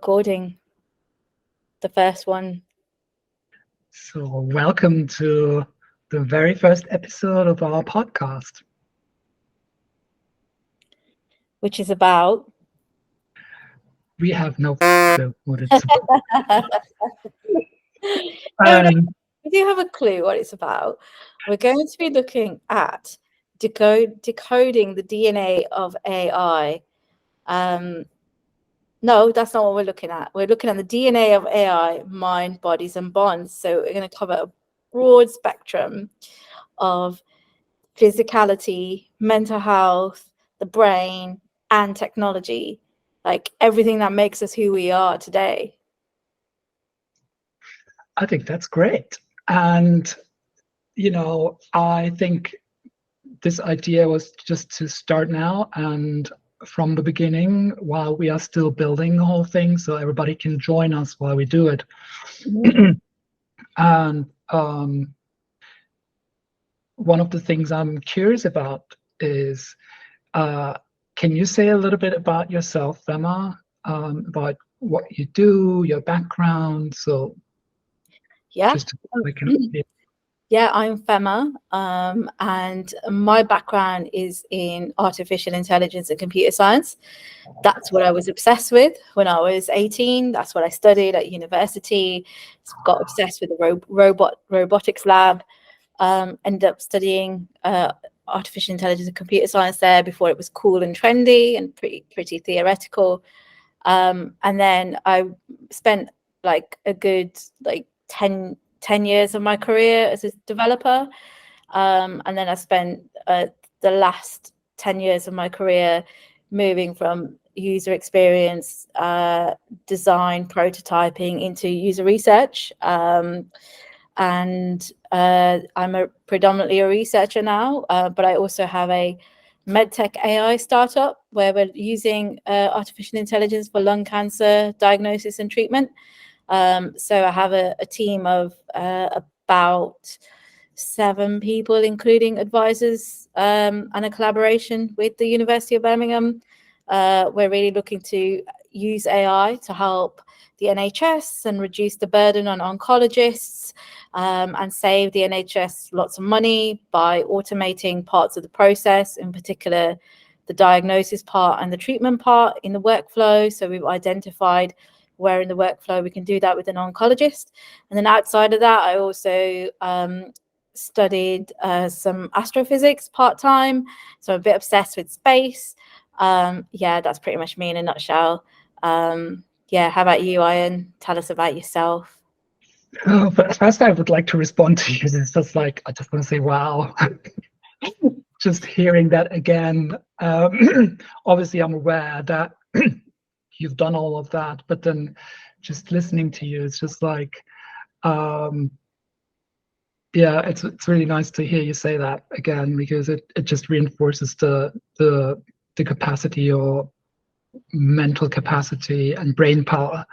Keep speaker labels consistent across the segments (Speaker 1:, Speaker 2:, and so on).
Speaker 1: recording the first one.
Speaker 2: So welcome to the very first episode of our podcast.
Speaker 1: Which is about...
Speaker 2: We have no clue what it's about.
Speaker 1: No, we do have a clue what it's about. We're going to be looking at decoding the DNA of AI. No, that's not what we're looking at. We're looking at the DNA of AI, mind, bodies, and bonds. So we're going to cover a broad spectrum of physicality, mental health, the brain, and technology, like everything that makes us who we are today.
Speaker 2: I think that's great. And, I think this idea was just to start now and from the beginning while we are still building the whole thing, so everybody can join us while we do it. Mm-hmm. And one of the things I'm curious about is, can you say a little bit about yourself, Femma, about what you do, your background? So
Speaker 1: yeah, I'm Femma, and my background is in artificial intelligence and computer science. That's what I was obsessed with when I was 18. That's what I studied at university. Got obsessed with the robotics lab. Ended up studying artificial intelligence and computer science there before it was cool and trendy and pretty theoretical. And then I spent like a good 10 years of my career as a developer. And then I spent the last 10 years of my career moving from user experience, design, prototyping into user research. And I'm predominantly a researcher now, but I also have a medtech AI startup where we're using artificial intelligence for lung cancer diagnosis and treatment. So I have a team of about 7 people, including advisors, and a collaboration with the University of Birmingham. We're really looking to use AI to help the NHS and reduce the burden on oncologists, and save the NHS lots of money by automating parts of the process, in particular the diagnosis part and the treatment part in the workflow. So we've identified where in the workflow we can do that with an oncologist. And then outside of that, I also studied some astrophysics part-time. So I'm a bit obsessed with space. That's pretty much me in a nutshell. How about you, Ayhan? Tell us about yourself.
Speaker 2: But first, I would like to respond to you. It's just like, I just want to say, wow. Just hearing that again. Obviously, I'm aware that you've done all of that, but then just listening to you, it's just like, it's really nice to hear you say that again, because it just reinforces the capacity or mental capacity and brain power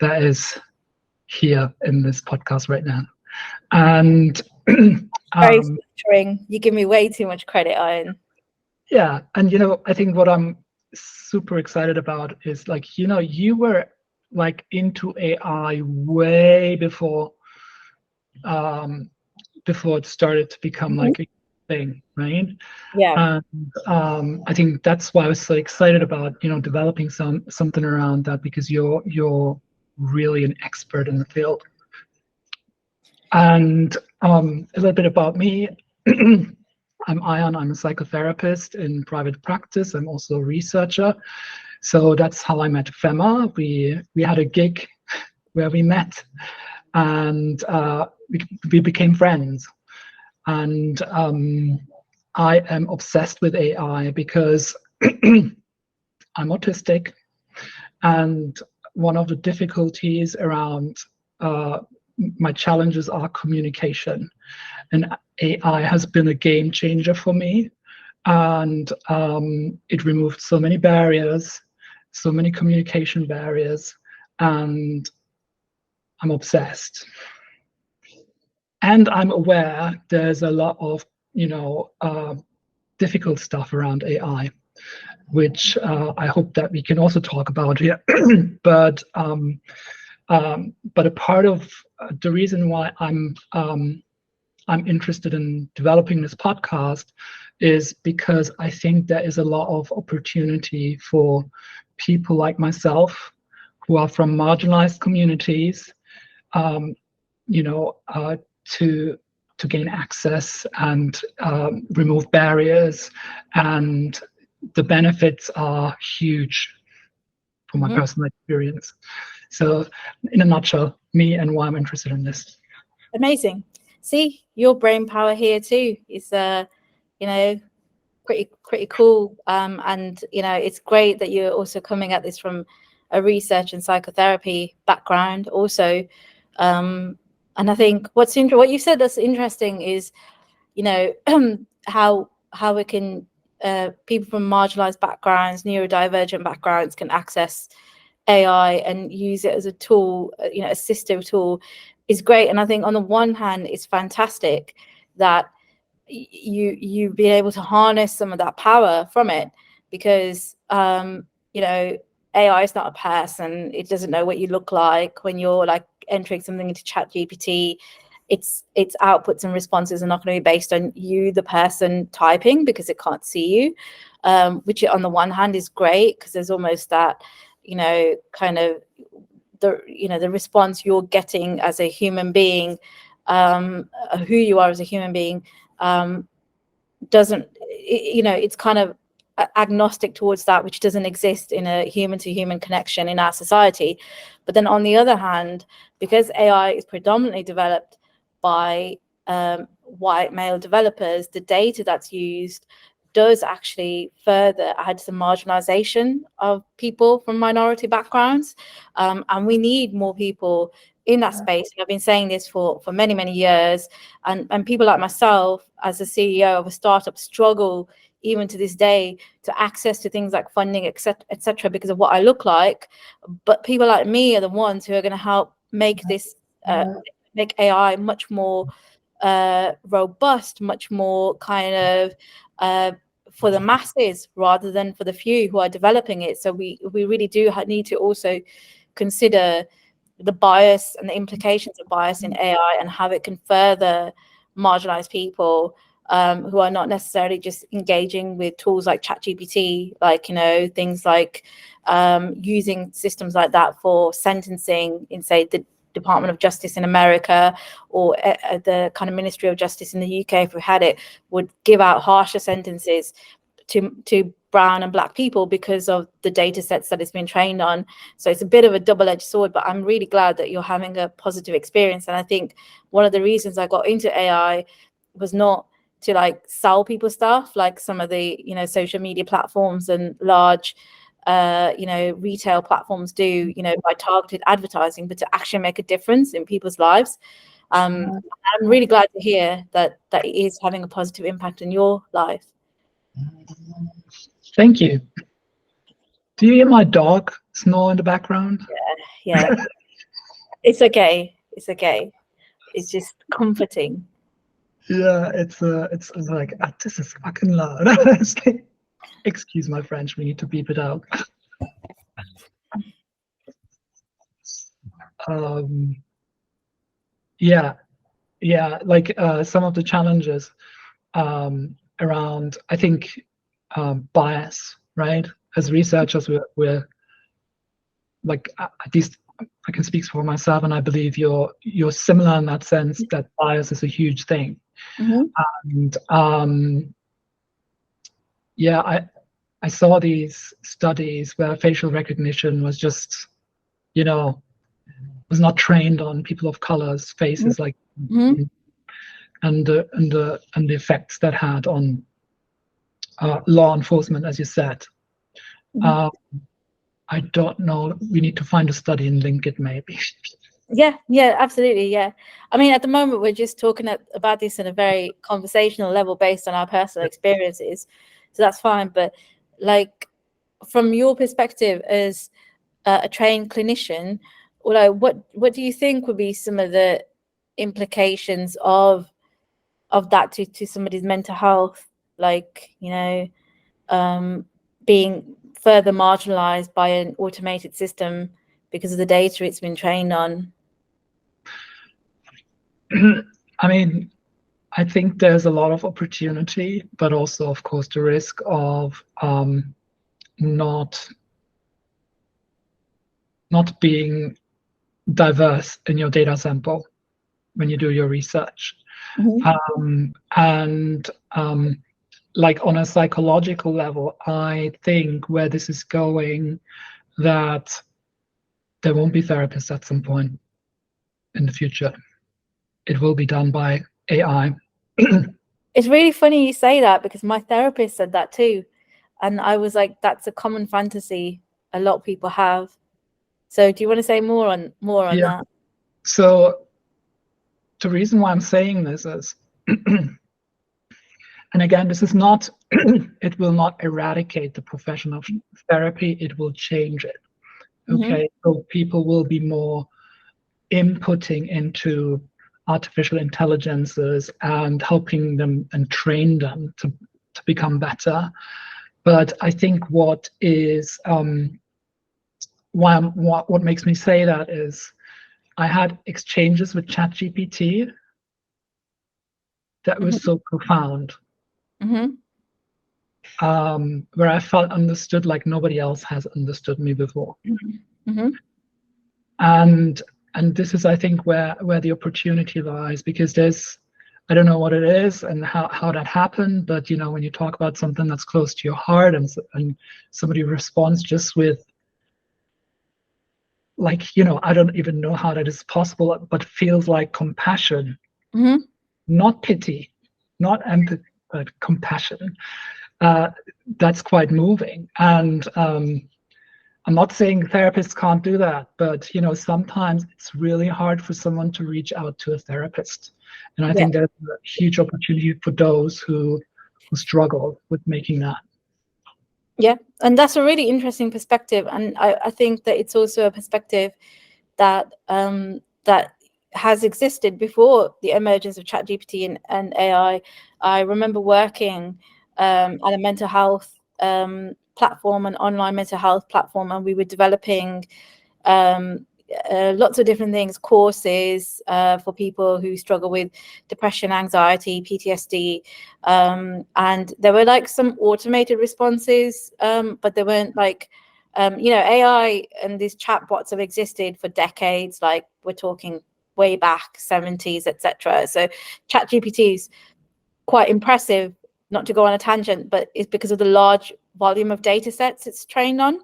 Speaker 2: that is here in this podcast right now. And
Speaker 1: very flattering. You give me way too much credit, Ayhan.
Speaker 2: Yeah, and I think what I'm super excited about is like, you were like into AI way before it started to become like a thing, right?
Speaker 1: Yeah.
Speaker 2: And I think that's why I was so excited about developing something around that, because you're really an expert in the field. And a little bit about me. I'm Ayhan. I'm a psychotherapist in private practice. I'm also a researcher. So that's how I met Femma. We had a gig where we met, and we became friends. And I am obsessed with AI because I'm autistic, and one of the difficulties around my challenges are communication. And AI has been a game changer for me, and it removed so many barriers, so many communication barriers, and I'm obsessed. And I'm aware there's a lot of difficult stuff around AI, which I hope that we can also talk about here. But a part of the reason why I'm interested in developing this podcast is because I think there is a lot of opportunity for people like myself who are from marginalized communities, to gain access and remove barriers, and the benefits are huge from my personal experience. So in a nutshell, me and why I'm interested in this.
Speaker 1: Amazing. See, your brain power here too is pretty cool. And it's great that you're also coming at this from a research and psychotherapy background also. And I think what you said that's interesting is, how we can people from marginalized backgrounds, neurodivergent backgrounds can access AI and use it as a tool, assistive tool, is great. And I think on the one hand, it's fantastic that you be able to harness some of that power from it, because AI is not a person. It doesn't know what you look like when you're like entering something into ChatGPT. Its outputs and responses are not going to be based on you, the person typing, because it can't see you, which on the one hand is great, because there's almost that kind of the response you're getting as a human being, who you are as a human being, doesn't, it's kind of agnostic towards that, which doesn't exist in a human to human connection in our society. But then on the other hand, because AI is predominantly developed by white male developers, the data that's used does actually further add to the marginalization of people from minority backgrounds. And we need more people in that space. I've been saying this for many, many years. And people like myself, as a CEO of a startup, struggle even to this day to access to things like funding, etc., because of what I look like. But people like me are the ones who are going to help make this, make AI much more robust, much more kind of for the masses rather than for the few who are developing it. So we really do need to also consider the bias and the implications of bias in AI and how it can further marginalize people who are not necessarily just engaging with tools like ChatGPT, like, things like using systems like that for sentencing in, say, the Department of Justice in America, or the kind of Ministry of Justice in the UK, if we had it, would give out harsher sentences to brown and black people because of the data sets that it's been trained on. So it's a bit of a double-edged sword, but I'm really glad that you're having a positive experience. And I think one of the reasons I got into AI was not to like sell people stuff like some of the social media platforms and large retail platforms do, by targeted advertising, but to actually make a difference in people's lives. I'm really glad to hear that it is having a positive impact in your life.
Speaker 2: Thank you. Do you hear my dog snore in the background?
Speaker 1: Yeah. It's okay. It's just comforting.
Speaker 2: Yeah, it's like, this is fucking loud. Excuse my French, we need to beep it out. Like some of the challenges around, I think, bias, right? As researchers, we're like, at least I can speak for myself, and I believe you're similar in that sense, that bias is a huge thing. And I saw these studies where facial recognition was just, was not trained on people of color's faces, like, and the effects that had on law enforcement, as you said. I don't know. We need to find a study and link it, maybe.
Speaker 1: Yeah, absolutely. Yeah. I mean, at the moment, we're just talking about this in a very conversational level based on our personal experiences. So that's fine. But like, from your perspective as a trained clinician, what do you think would be some of the implications of that to somebody's mental health? Like, being further marginalized by an automated system because of the data it's been trained on?
Speaker 2: I mean, I think there's a lot of opportunity, but also, of course, the risk of not being diverse in your data sample when you do your research. And like on a psychological level, I think where this is going, that there won't be therapists at some point in the future. It will be done by AI.
Speaker 1: It's really funny you say that, because my therapist said that too. And I was like, that's a common fantasy a lot of people have. So do you want to say more on that?
Speaker 2: So the reason why I'm saying this is, and again, this is not, it will not eradicate the profession of therapy, it will change it. Okay, so people will be more inputting into artificial intelligences and helping them and train them to become better. But I think what is what makes me say that is, I had exchanges with ChatGPT that was so profound, where I felt understood like nobody else has understood me before. And this is, I think, where the opportunity lies, because there's, I don't know what it is and how that happened, but you know, when you talk about something that's close to your heart and somebody responds just with, like, you know, I don't even know how that is possible, but feels like compassion, not pity, not empathy, but compassion. That's quite moving. And I'm not saying therapists can't do that, but you know, sometimes it's really hard for someone to reach out to a therapist. And I think there's a huge opportunity for those who struggle with making that.
Speaker 1: Yeah, and that's a really interesting perspective. And I think that it's also a perspective that that has existed before the emergence of ChatGPT and AI. I remember working at a mental health platform, an online mental health platform, and we were developing lots of different things, courses for people who struggle with depression, anxiety, PTSD, and there were like some automated responses, but they weren't like, you know, AI and these chatbots have existed for decades, like we're talking way back 70s, etc. So ChatGPT is quite impressive, not to go on a tangent, but it's because of the large volume of data sets it's trained on,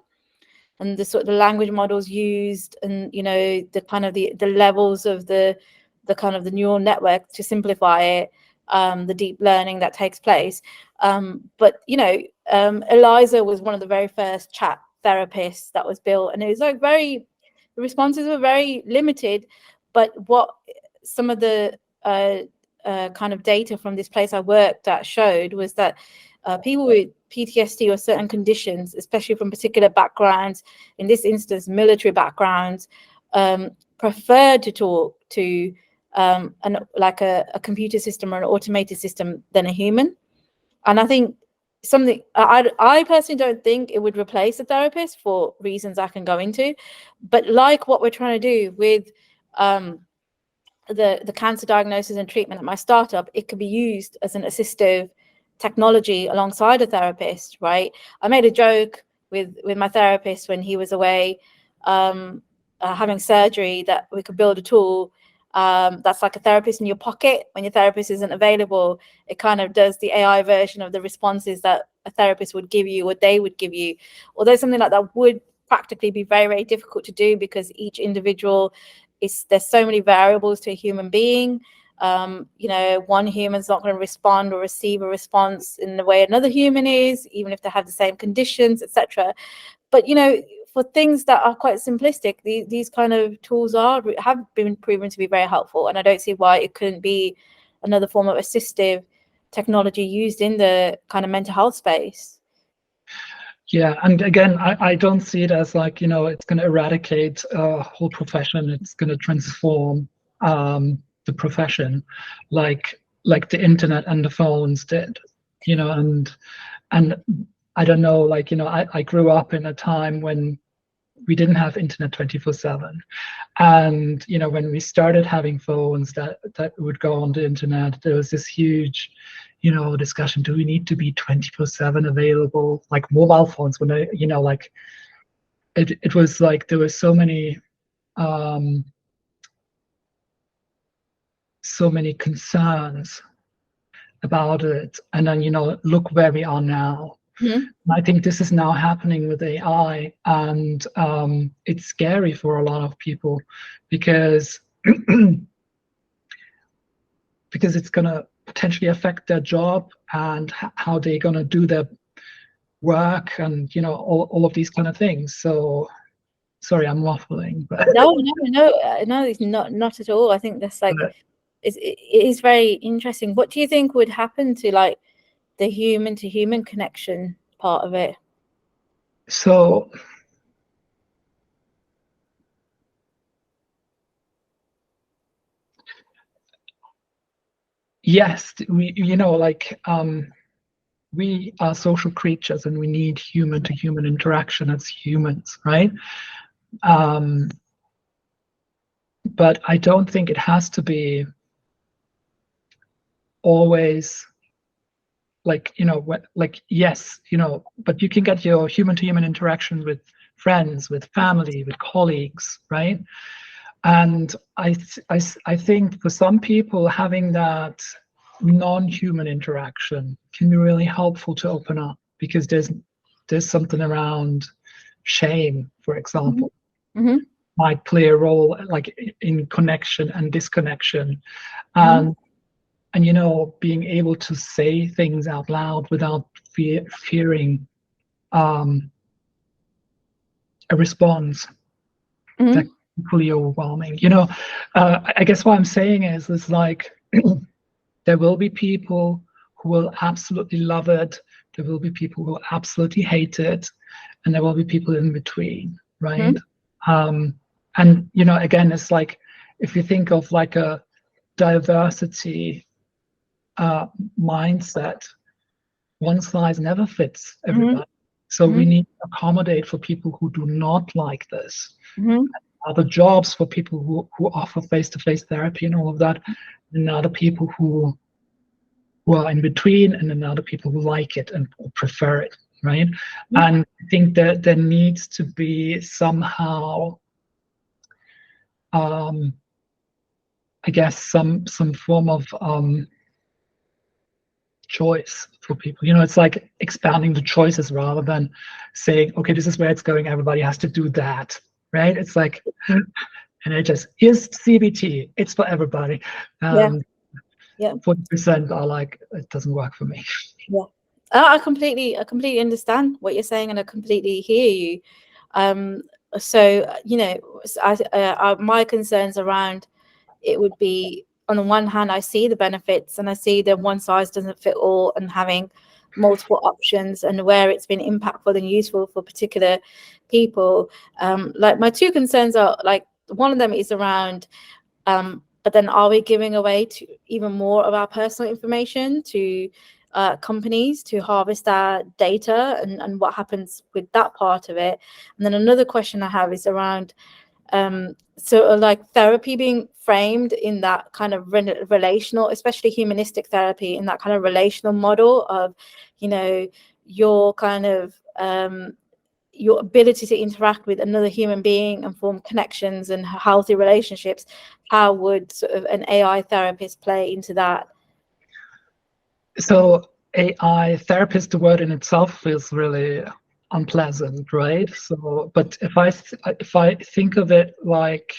Speaker 1: and the sort of the language models used, and you know, the kind of the levels of the kind of the neural network, to simplify it, the deep learning that takes place. But you know, Eliza was one of the very first chat therapists that was built, and it was like the responses were very limited. But what some of the kind of data from this place I worked at showed was that people with PTSD or certain conditions, especially from particular backgrounds, in this instance military backgrounds, preferred to talk to like a computer system or an automated system than a human. And I think something, I personally don't think it would replace a therapist for reasons I can go into, but like what we're trying to do with the cancer diagnosis and treatment at my startup, it could be used as an assistive technology alongside a therapist, right? I made a joke with my therapist when he was away having surgery, that we could build a tool that's like a therapist in your pocket. When your therapist isn't available, it kind of does the AI version of the responses that a therapist would give you or they would give you. Although something like that would practically be very, very difficult to do, because each individual there's so many variables to a human being. You know, one human's not going to respond or receive a response in the way another human is, even if they have the same conditions, etc. But you know, for things that are quite simplistic, these kind of tools have been proven to be very helpful, and I don't see why it couldn't be another form of assistive technology used in the kind of mental health space.
Speaker 2: Yeah, and again, I don't see it as like, you know, it's going to eradicate a whole profession. It's going to transform the profession, like the internet and the phones did, you know, and I don't know, like, I grew up in a time when we didn't have internet 24/7. And, when we started having phones that would go on the internet, there was this huge, discussion. Do we need to be 24/7 available? Like mobile phones, when like it was like there were so many concerns about it. And then, look where we are now. I think this is now happening with AI, and it's scary for a lot of people because because it's going to potentially affect their job and how they're going to do their work, and all of these kind of things. So sorry, I'm waffling, but
Speaker 1: no, it's not at all. I think that's like it is very interesting. What do you think would happen to like the human to human connection part of it?
Speaker 2: So yes, we we are social creatures, and we need human to human interaction as humans, right? But I don't think it has to be always like, yes, but you can get your human to human interaction with friends, with family, with colleagues, right? And I think for some people, having that non-human interaction can be really helpful to open up, because there's something around shame, for example, might play a role, like in connection and disconnection, and being able to say things out loud without fearing a response that equally overwhelming. I guess what I'm saying is like there will be people who will absolutely love it, there will be people who will absolutely hate it, and there will be people in between, right? And again, it's like if you think of like a diversity mindset, one size never fits everybody. So we need to accommodate for people who do not like this. Other jobs for people who offer face-to-face therapy and all of that, and other people who are in between, and then other people who like it and prefer it, right? And I think that there needs to be somehow, I guess, some form of choice for people. It's like expanding the choices rather than saying, okay, this is where it's going, everybody has to do that, right? It's like, and it just, here's CBT, it's for everybody. 40% are like, it doesn't work for me.
Speaker 1: I completely understand what you're saying, and I completely hear you. So my concerns around it would be, on the one hand, I see the benefits, and I see that one size doesn't fit all, and having multiple options, and where it's been impactful and useful for particular people. Like my two concerns are, like, one of them is around but then are we giving away to even more of our personal information to companies to harvest our data, and what happens with that part of it? And then another question I have is around like therapy being framed in that kind of relational, especially humanistic therapy, in that kind of relational model of, your kind of your ability to interact with another human being and form connections and healthy relationships. How would sort of an AI therapist play into that?
Speaker 2: So AI therapist, the word in itself feels really unpleasant, right? So, but if I think of it like,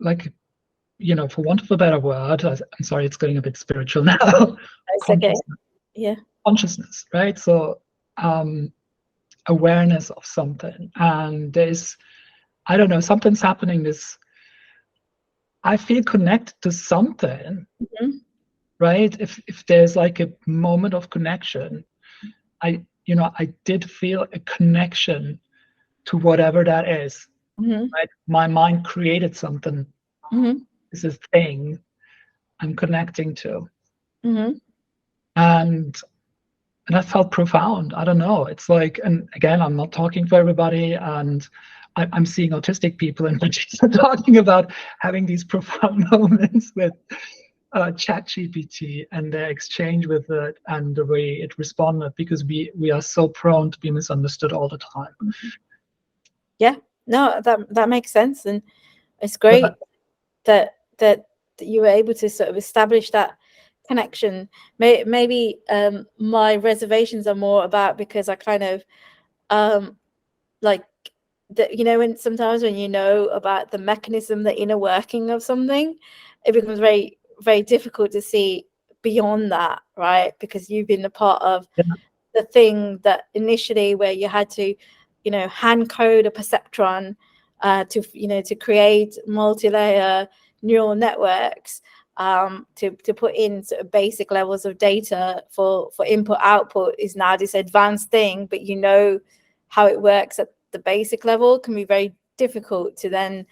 Speaker 2: for want of a better word, I'm sorry, it's going a bit spiritual now.
Speaker 1: Okay. Yeah.
Speaker 2: Consciousness, right? So awareness of something, and there's, I don't know, something's happening. I feel connected to something, right? If there's like a moment of connection, I did feel a connection to whatever that is, right? My mind created something. This is a thing I'm connecting to. And and that felt profound. I don't know. It's like, and again, I'm not talking for everybody, and I'm seeing autistic people in particular talking about having these profound moments with ChatGPT and their exchange with it and the way it responded, because we are so prone to be misunderstood all the time.
Speaker 1: Yeah, no, that makes sense, and it's great that you were able to sort of establish that connection. Maybe my reservations are more about because I kind of like that, you know, when sometimes when you know about the mechanism, the inner working of something, it becomes very, very difficult to see beyond that, right? Because you've been a part of the thing that initially where you had to, you know, hand code a perceptron to, you know, to create multi-layer neural networks, to put in sort of basic levels of data for input output is now this advanced thing, but you know how it works at the basic level can be very difficult to then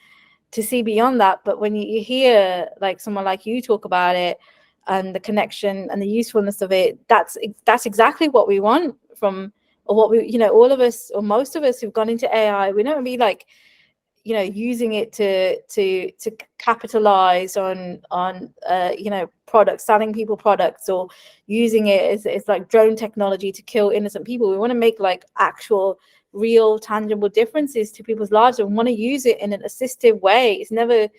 Speaker 1: to see beyond that. But when you hear like someone like you talk about it and the connection and the usefulness of it, that's exactly what we want from, or what we, you know, all of us or most of us who've gone into AI, we don't be like, you know, using it to capitalize on you know, products, selling people products, or using it as like drone technology to kill innocent people. We want to make like actual real tangible differences to people's lives, and want to use it in an assistive way. It's never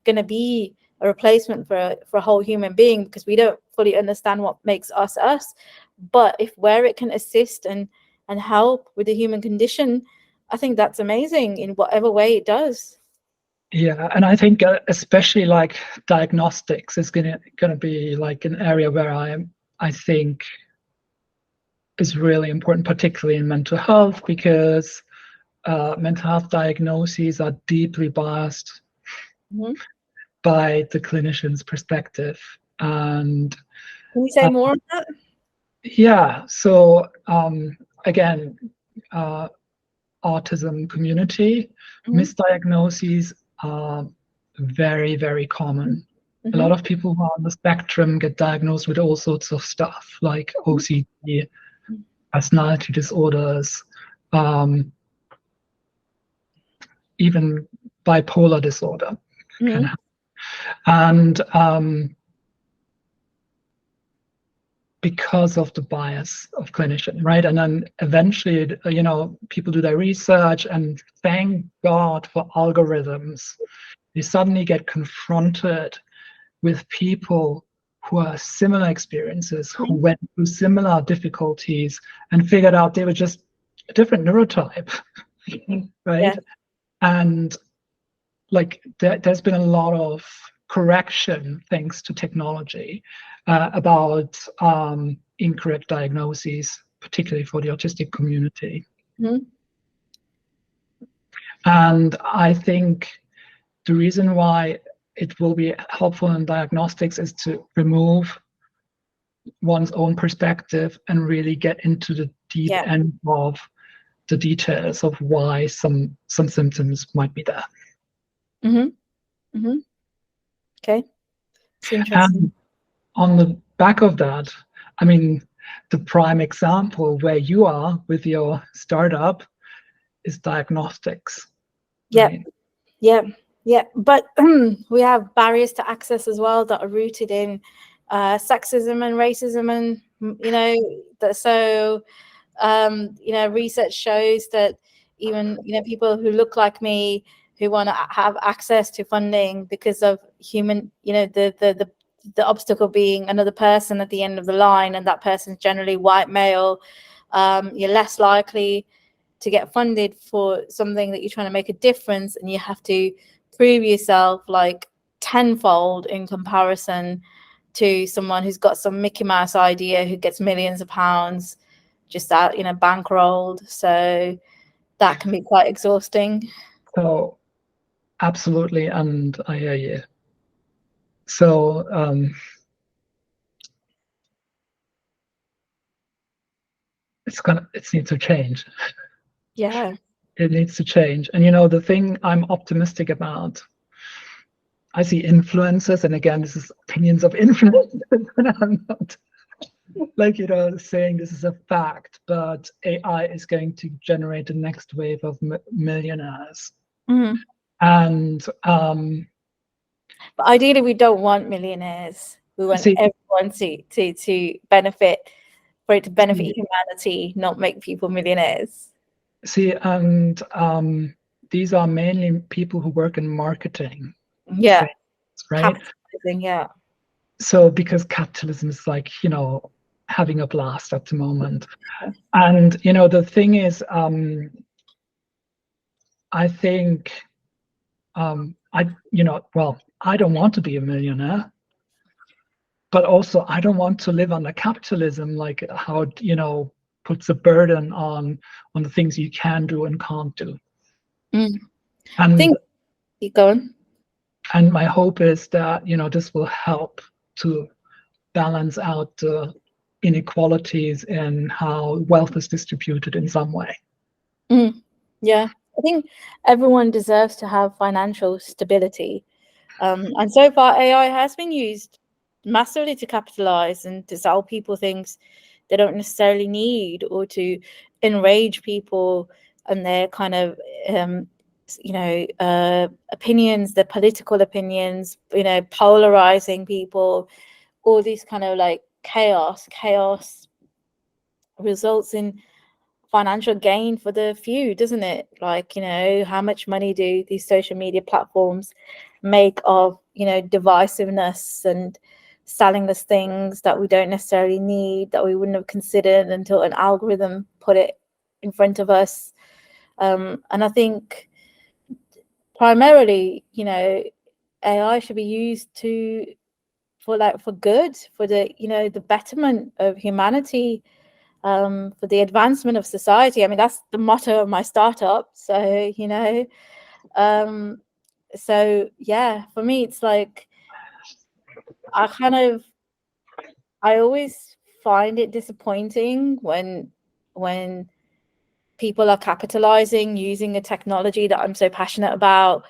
Speaker 1: going to be a replacement for a whole human being, because we don't fully understand what makes us us. But if where it can assist and help with the human condition, I think that's amazing in whatever way it does.
Speaker 2: Yeah, and I think especially like diagnostics is gonna be like an area where I think is really important, particularly in mental health, because mental health diagnoses are deeply biased by the clinician's perspective. And
Speaker 1: can you say more on that?
Speaker 2: Yeah, so again, autism community, misdiagnoses are very, very common. A lot of people who are on the spectrum get diagnosed with all sorts of stuff like OCD, personality disorders, even bipolar disorder can happen. And because of the bias of clinician, right? And then eventually, you know, people do their research, and thank God for algorithms. You suddenly get confronted with people who are similar experiences, who went through similar difficulties and figured out they were just a different neurotype, right? Yeah. And like there's been a lot of correction thanks to technology about incorrect diagnoses, particularly for the autistic community. And I think the reason why it will be helpful in diagnostics is to remove one's own perspective and really get into the deep end of the details of why some symptoms might be there.
Speaker 1: Okay, it's interesting.
Speaker 2: And on the back of that, I mean, the prime example where you are with your startup is diagnostics.
Speaker 1: Yeah, right? Yeah. But we have barriers to access as well that are rooted in sexism and racism, and you know, so you know, research shows that even, you know, people who look like me who want to have access to funding because of human, you know, the obstacle being another person at the end of the line, and that person's generally white male, you're less likely to get funded for something that you're trying to make a difference, and you have to prove yourself like tenfold in comparison to someone who's got some Mickey Mouse idea who gets millions of pounds just out, you know, bankrolled. So that can be quite exhausting.
Speaker 2: So absolutely, and I hear you. So it needs to change.
Speaker 1: Yeah, it
Speaker 2: needs to change. And you know, the thing I'm optimistic about, I see influencers, and again, this is opinions of influencers, and I'm not like, saying this is a fact, but AI is going to generate the next wave of millionaires.
Speaker 1: Mhm.
Speaker 2: And
Speaker 1: But ideally, we don't want millionaires. We want
Speaker 2: see,
Speaker 1: everyone to benefit, for it to benefit
Speaker 2: see,
Speaker 1: humanity, not make people millionaires.
Speaker 2: and these are mainly people who work in marketing,
Speaker 1: Yeah,
Speaker 2: right?
Speaker 1: capitalizing. Yeah.
Speaker 2: So because capitalism is like, having a blast at the moment. And, the thing is, I think, I don't want to be a millionaire, but also I don't want to live under capitalism, like how it, puts a burden on the things you can do and can't do.
Speaker 1: I
Speaker 2: And
Speaker 1: think keep going.
Speaker 2: and my hope is that, this will help to balance out the inequalities in how wealth is distributed in some way.
Speaker 1: Yeah, I think everyone deserves to have financial stability. And so far, AI has been used massively to capitalize and to sell people things they don't necessarily need, or to enrage people and their kind of, opinions, their political opinions, polarizing people, all these kind of like chaos. Chaos results in financial gain for the few, doesn't it? Like, how much money do these social media platforms make of, divisiveness and selling us things that we don't necessarily need, that we wouldn't have considered until an algorithm put it in front of us. And I think primarily, AI should be used for good, for the, the betterment of humanity, for the advancement of society. I mean, that's the motto of my startup. So, so yeah, for me, it's like, I always find it disappointing when people are capitalizing using a technology that I'm so passionate about,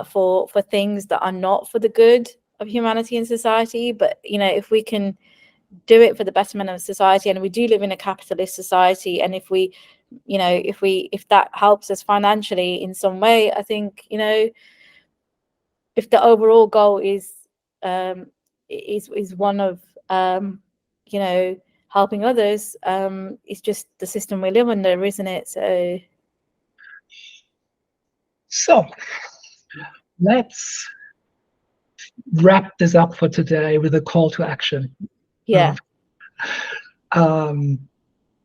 Speaker 1: for things that are not for the good of humanity and society. But, if we can do it for the betterment of society, and we do live in a capitalist society, and if we, if that helps us financially in some way, I think, if the overall goal is one of, helping others, it's just the system we live under, isn't it?
Speaker 2: So let's wrap this up for today with a call to action.
Speaker 1: Yeah.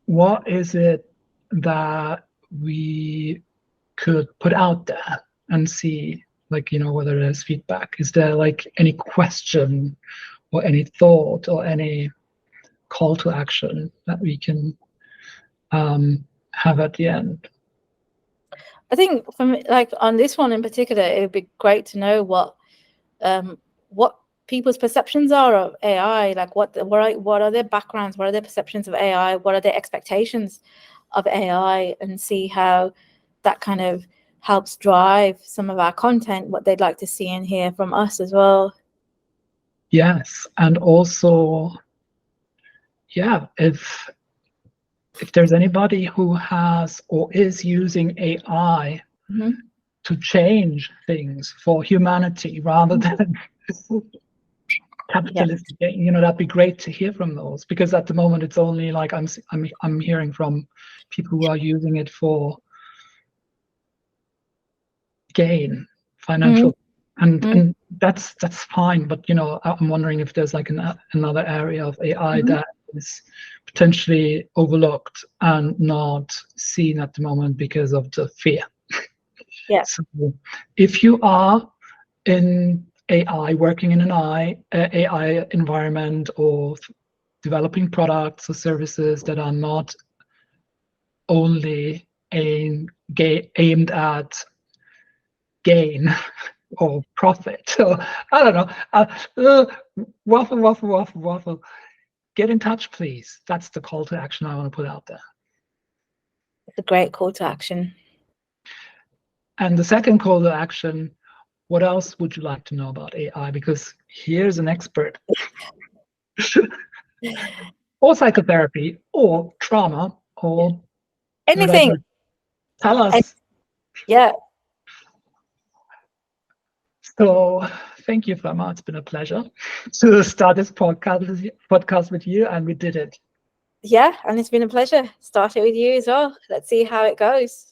Speaker 2: What is it that we could put out there and see, like, whether there's feedback? Is there like any question or any thought or any call to action that we can have at the end?
Speaker 1: I think for me, like on this one in particular, it would be great to know what people's perceptions are of AI. Like what are their backgrounds? What are their perceptions of AI? What are their expectations of AI? And see how that kind of helps drive some of our content, what they'd like to see and hear from us as well.
Speaker 2: Yes, and also, yeah, if there's anybody who has or is using AI to change things for humanity rather than capitalistic, that'd be great to hear from those, because at the moment it's only like I'm hearing from people who are using it for gain, financial, and that's fine. But I'm wondering if there's like another area of AI that is potentially overlooked and not seen at the moment because of the fear.
Speaker 1: Yeah.
Speaker 2: So if you are in AI, working in an AI environment, or developing products or services that are not only aimed at gain or profit, so I don't know, waffle, get in touch, please. That's the call to action I want to put out there.
Speaker 1: It's a great call to action.
Speaker 2: And the second call to action, what else would you like to know about AI? Because here's an expert. or psychotherapy, or trauma, or
Speaker 1: Anything.
Speaker 2: whatever. Tell us.
Speaker 1: Yeah.
Speaker 2: So thank you, Femma. It's been a pleasure to start this podcast with you, and we did it.
Speaker 1: Yeah, and it's been a pleasure. Start it with you as well. Let's see how it goes.